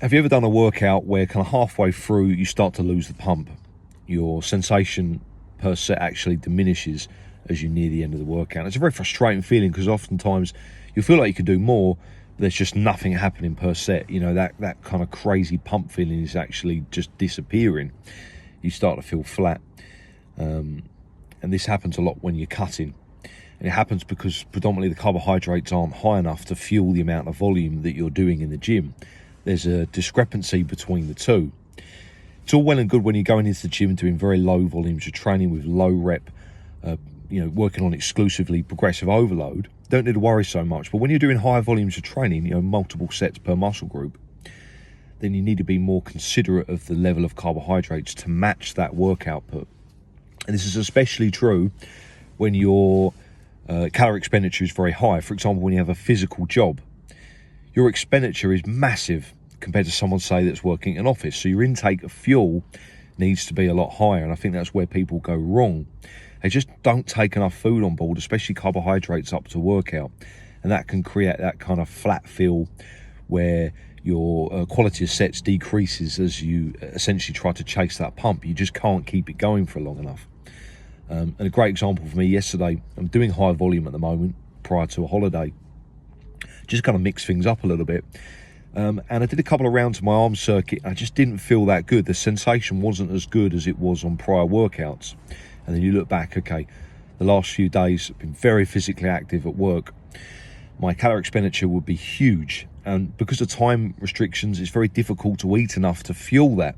have you ever done a workout where kind of halfway through you start to lose the pump? Your sensation per set actually diminishes as you near the end of the workout. It's a very frustrating feeling because oftentimes you feel like you can do more, but there's just nothing happening per set. You know, that kind of crazy pump feeling is actually just disappearing. You start to feel flat. And this happens a lot when you're cutting. And it happens because predominantly the carbohydrates aren't high enough to fuel the amount of volume that you're doing in the gym. There's a discrepancy between the two. It's all well and good when you're going into the gym and doing very low volumes of training with low rep, working on exclusively progressive overload. Don't need to worry so much. But when you're doing high volumes of training, multiple sets per muscle group, then you need to be more considerate of the level of carbohydrates to match that work output. And this is especially true when your calorie expenditure is very high. For example, when you have a physical job, your expenditure is massive compared to someone, say, that's working in an office. So your intake of fuel needs to be a lot higher. And I think that's where people go wrong. They just don't take enough food on board, especially carbohydrates, up to workout. And that can create that kind of flat feel where your quality of sets decreases as you essentially try to chase that pump. You just can't keep it going for long enough. And a great example for me yesterday, I'm doing high volume at the moment prior to a holiday. Just kind of mix things up a little bit. And I did a couple of rounds of my arm circuit. I just didn't feel that good. The sensation wasn't as good as it was on prior workouts. And then you look back, okay, the last few days I've been very physically active at work. My calorie expenditure would be huge. And because of time restrictions, it's very difficult to eat enough to fuel that.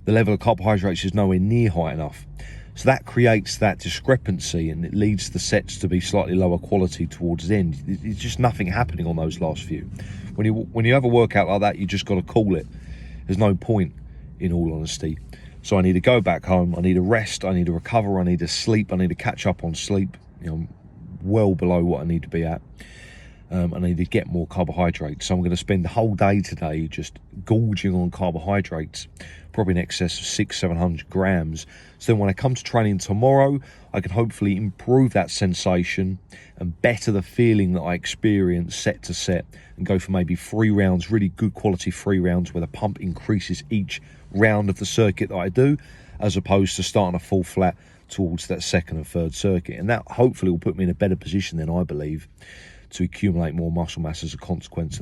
The level of carbohydrates is nowhere near high enough. So that creates that discrepancy, and it leads the sets to be slightly lower quality towards the end. It's just nothing happening on those last few. When you have a workout like that, you just got to call it. There's no point, in all honesty. So I need to go back home. I need to rest. I need to recover. I need to sleep. I need to catch up on sleep. I'm well below what I need to be at. I need to get more carbohydrates. So I'm going to spend the whole day today just gorging on carbohydrates, probably in excess of 600-700 grams. So then when I come to training tomorrow, I can hopefully improve that sensation and better the feeling that I experience set to set, and go for maybe 3 rounds, really good quality 3 rounds where the pump increases each round of the circuit that I do, as opposed to starting to fall flat towards that second and third circuit. And that hopefully will put me in a better position then, I believe, to accumulate more muscle mass as a consequence.